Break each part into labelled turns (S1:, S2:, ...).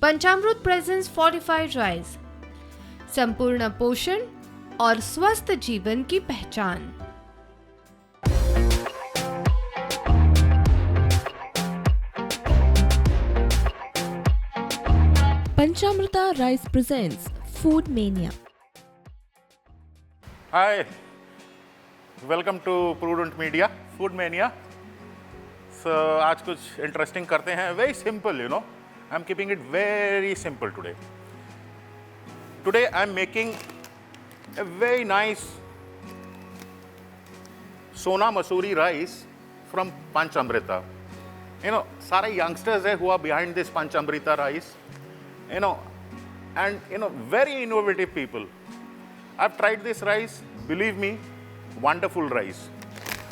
S1: पंचामृत presence fortified rice, संपूर्ण पोषण और स्वस्थ जीवन की पहचान।
S2: Panchamrita Rice presents Food Mania.
S3: Hi, welcome to Prudent Media, Food Mania. So आज कुछ इंटरेस्टिंग करते हैं. Very simple, I'm keeping it very simple today. Today I'm making a very nice Sona Masuri rice from Panchamrita. सारे youngsters है who are behind this Panchamrita rice. And very innovative people. I've tried this rice, believe me, wonderful rice.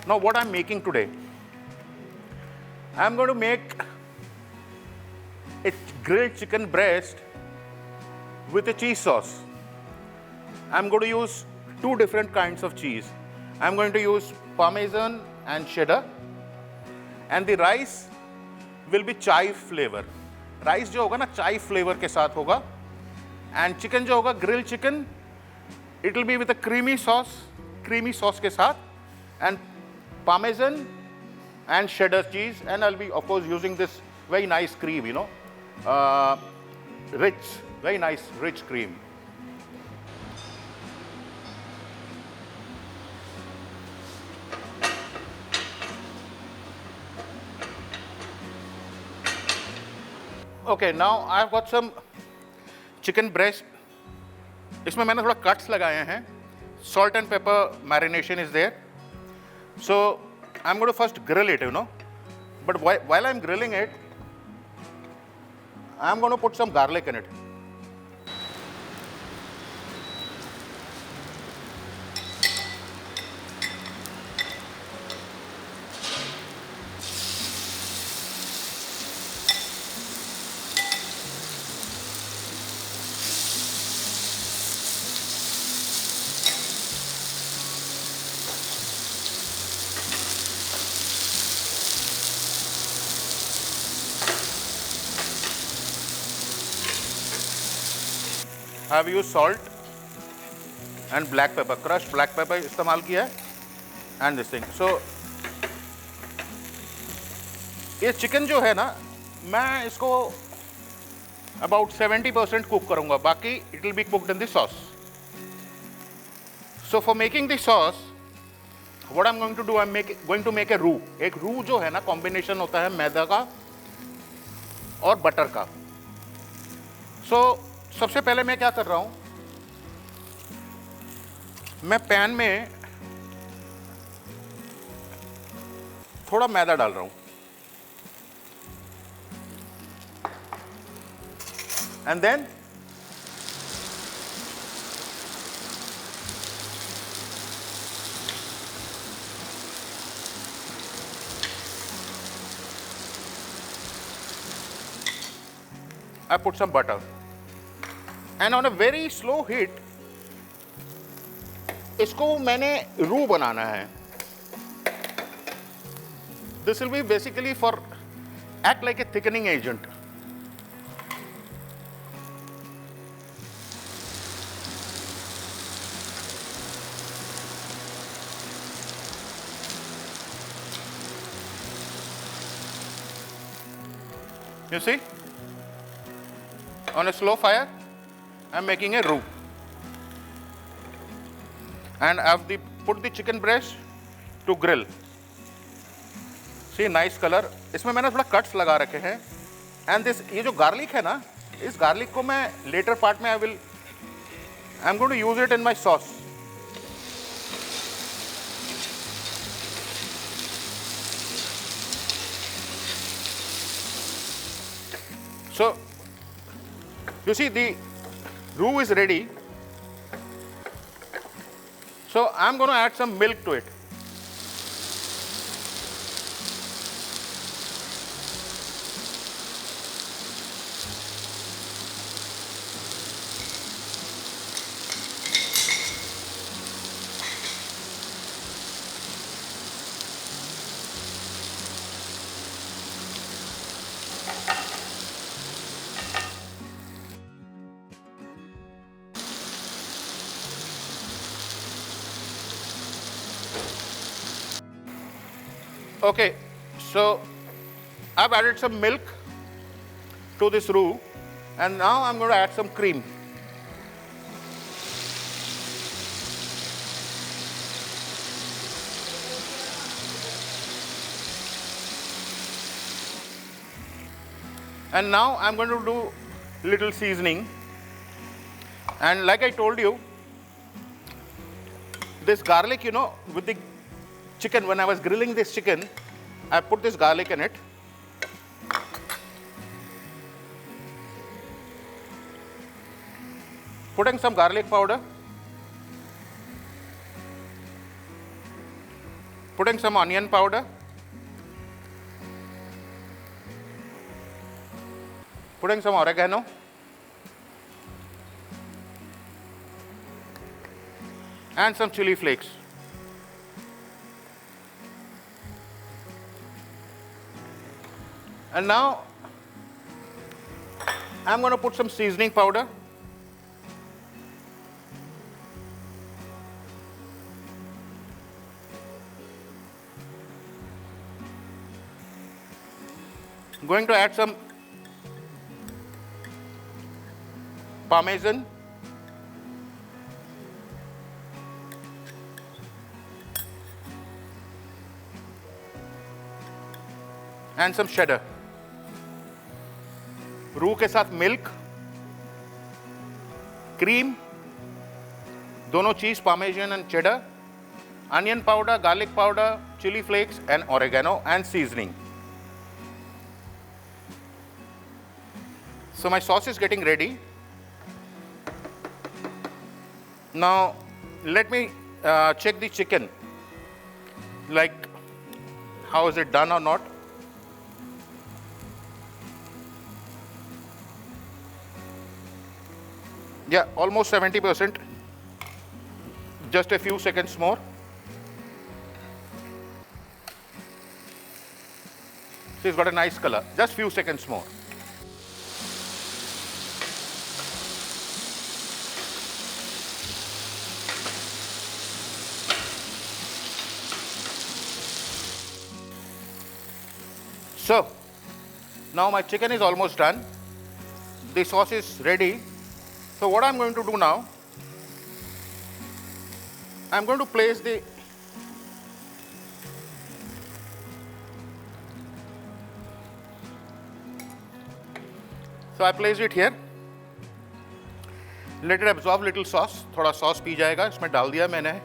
S3: Now what I'm making today, I'm going to make a grilled chicken breast with a cheese sauce. I'm going to use two different kinds of cheese. I'm going to use Parmesan and cheddar, and the rice will be chive flavor. Rice जो होगा ना चाय flavour के साथ होगा, and chicken जो होगा grill chicken, it will be with a creamy sauce के साथ, एंड पार्मेसन एंड शेडर चीज, and I will be of course using this very nice cream, very nice rich cream. Okay, now I've got some chicken breast. इसमें मैंने थोड़ा cuts लगाए हैं. Salt and pepper marination is there. So I'm going to first grill it, But while I'm grilling it, I'm going to put some garlic in it. I have used salt and black pepper, crushed black pepper इस्तेमाल किया है, and this thing. So ये chicken जो है ना, मैं इसको about 70% cook करूँगा, बाकी it will be cooked in the sauce. So for making the sauce, what I'm going to do, I'm going to make a roux. एक roux जो है ना, combination होता है मैदा का और बटर का. So सबसे पहले मैं क्या कर रहा हूं, मैं पैन में थोड़ा मैदा डाल रहा हूं, and then I put some butter. And on a very slow heat, इसको मैंने रू बनाना है. This will be basically for act like a thickening agent. You see, on a slow fire, I'm making a roux, and I've put the chicken breast to grill. See, nice color. इसमें मैंने थोड़ा cuts लगा रखे हैं, and this ये जो garlic है ना, इस गार्लिक को मैं later part में I'm going to use it in my sauce. So you see the roux is ready. So I'm going to add some milk to it. Okay, so I've added some milk to this roux, and now I'm going to add some cream. And now I'm going to do little seasoning. And like I told you, this garlic, you know, with the chicken, when I was grilling this chicken, I put this garlic in it. Putting some garlic powder. Putting some onion powder. Putting some oregano. And some chili flakes. And now I'm going to put some seasoning powder. I'm going to add some Parmesan. And some cheddar. रूह के साथ milk, cream, दोनों चीज parmesan and cheddar, onion powder, garlic powder, chili flakes and oregano and seasoning. So my sauce is getting ready. Now let me check the chicken, like how is it done or not. Yeah, almost 70%. Just a few seconds more. It's got a nice color. Just few seconds more. So, now my chicken is almost done. The sauce is ready. So what I'm going to do now, I'm going to place the I place it here. Let it absorb little sauce. थोड़ा sauce P जाएगा. इसमें डाल दिया मैंने.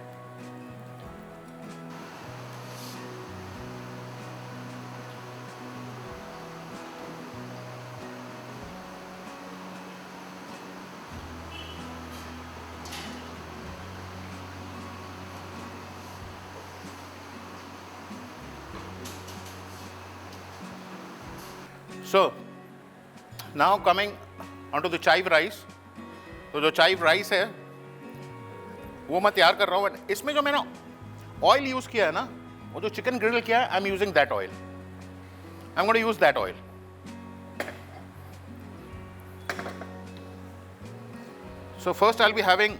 S3: So now coming onto the chive rice. तो जो chive rice है वो मैं तैयार कर रहा हूँ. इसमें जो मैंने ऑयल यूज किया है ना, वो जो चिकन ग्रिल किया है, I am using that oil. I am going to use that oil. So first I'll be having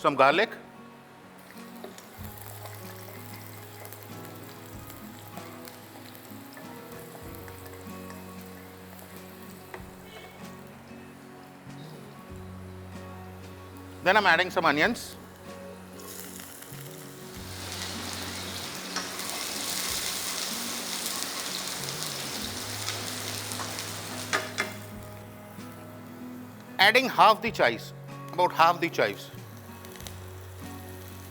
S3: some garlic. Then I'm adding some onions. Adding half the chives, about half the chives.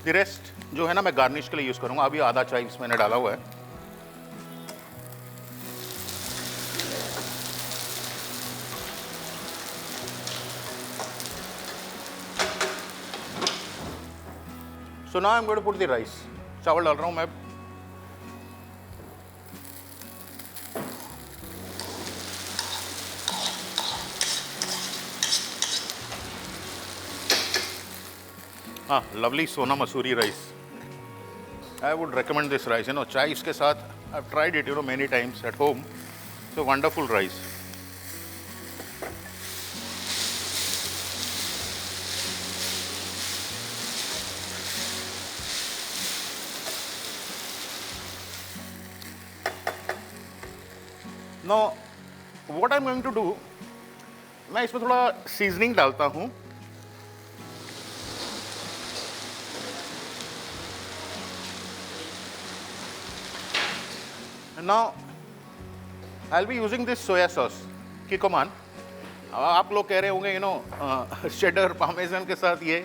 S3: The rest जो है ना मैं garnish के लिए use करूंगा. अभी आधा chives मैंने डाला हुआ है. So now I'm going to put the rice. चावल डाल रहा हूँ मैं. Lovely Sona Masuri rice. I would recommend this rice. You know, chives के साथ I've tried it, you know, many times at home. It's a wonderful rice. Know what I am going to do, मैं इसमें थोड़ा seasoning डालता हूँ. Now I'll be using this soya sauce, Kikkoman. आप लोग कह रहे होंगे cheddar parmesan के साथ ये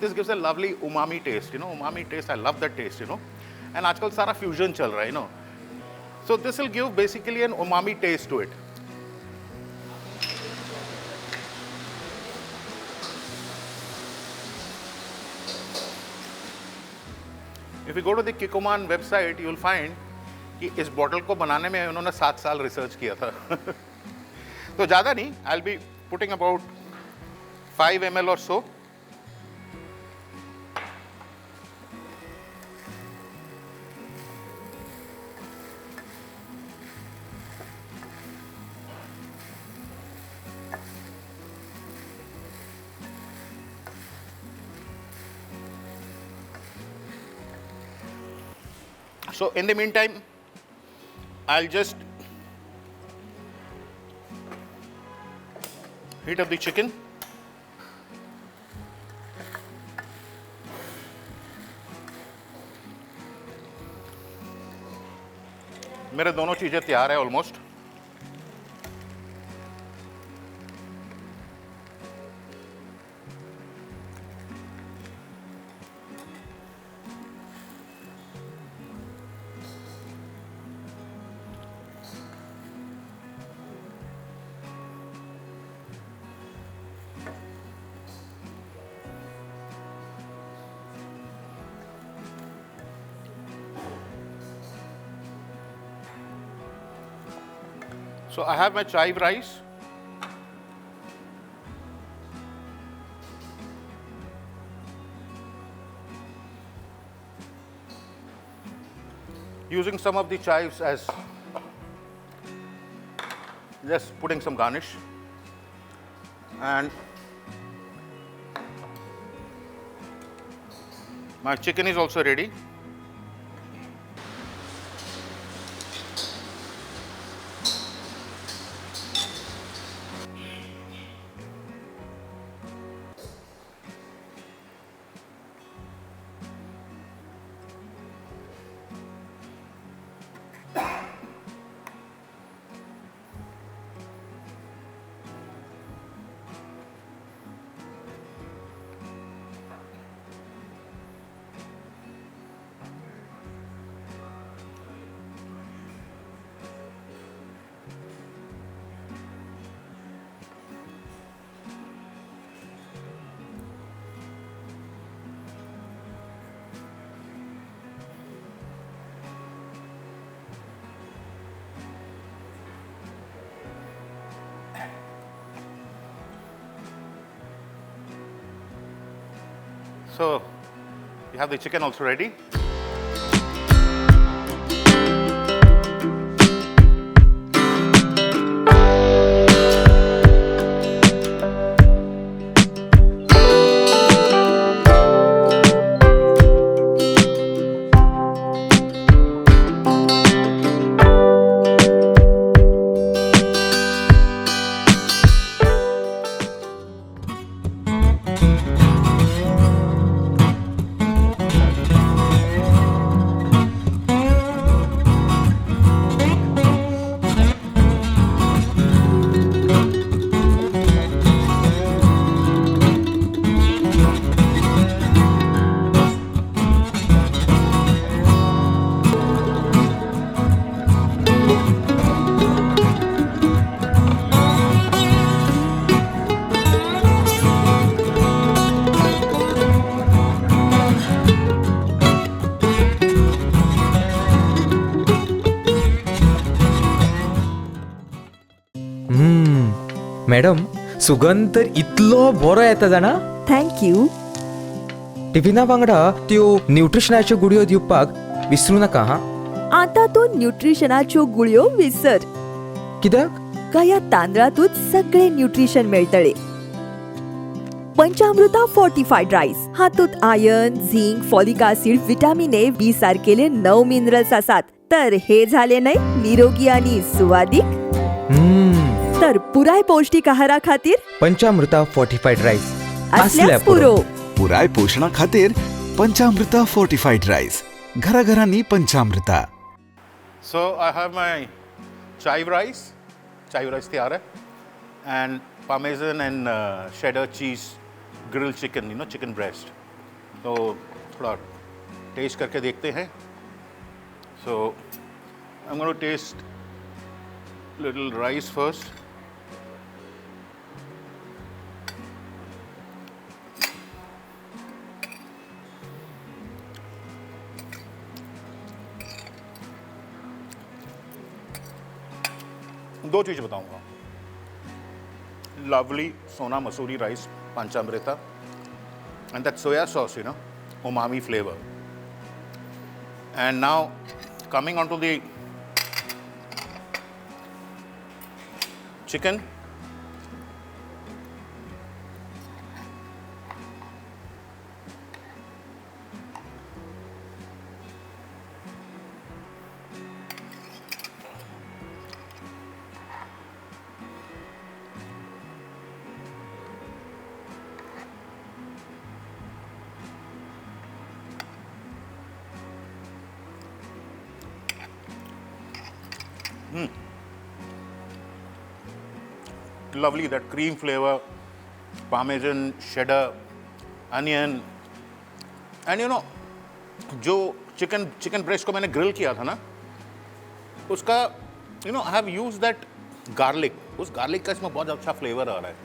S3: this gives a lovely umami taste, umami taste. I love that taste, and आजकल सारा fusion चल रहा है, so this will give basically an umami taste to it. If you go to the Kikkoman website, you will find कि इस bottle को बनाने में उन्होंने 7 साल रिसर्च किया था. तो ज़्यादा नहीं, I will be putting about 5 ml और सो. So in the meantime, I'll just heat up the chicken. मेरे दोनों चीज़ें तैयार है almost. So I have my chive rice. Using some of the chives as just putting some garnish. And my chicken is also ready. So you have the chicken also ready.
S4: Madam सुगंध तर इतलो बरो येता जाणा.
S5: Thank you.
S4: टिफिना वांगडा त्यो न्यूट्रिशनाच्यो गुडयो दिवपाक विसरू नाका हा.
S5: आता तो न्यूट्रिशनाच्यो गुळयो विसर.
S4: कित्याक?
S5: का ह्या तांदळातूच सगळे न्यूट्रिशन मेळटले. पंचामृता फोर्टिफाईड राईस हातूंत iron, zinc, folic acid, vitamin A, B सारकेले 9 मिनरल्स आसात तर हे झाले नाही निरोगी आणि सुवादिक. तर पुराय पौष्टिक आहारा खातीर
S4: पंचामृता फोर्टिफाईड राईस
S5: असल्यास पुरो.
S6: पुराय पोषणा खातीर पंचामृता फोर्टिफाईड राईस. घराघरांनी पंचामृता.
S3: So I have my chive rice. Chive rice तैयार है. And parmesan and cheddar cheese grilled chicken, chicken breast. तो थोड़ा टेस्ट करके देखते हैं. So I'm going to taste little rice first. दो चीज़ बताऊंगा. Lovely Sona Masuri rice, Panchamrita, and that soya sauce, umami flavor. And now coming onto the chicken. Lovely, that cream flavor, parmesan, cheddar, onion, and जो chicken breast को मैंने grill किया था ना, उसका I have used that garlic. उस garlic का इसमें बहुत अच्छा फ्लेवर आ रहा है.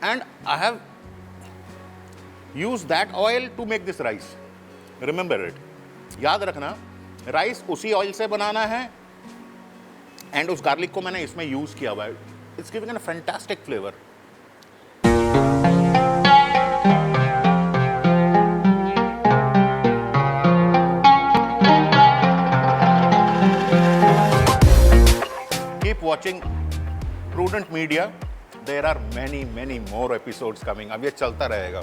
S3: And I have used that oil to make this rice. Remember it. याद रखना, राइस उसी ऑयल से बनाना है. एंड उस गार्लिक को मैंने इसमें यूज किया हुआ है. It's giving an fantastic flavour. Keep watching Prudent Media. There are many more episodes coming. अब ये चलता रहेगा.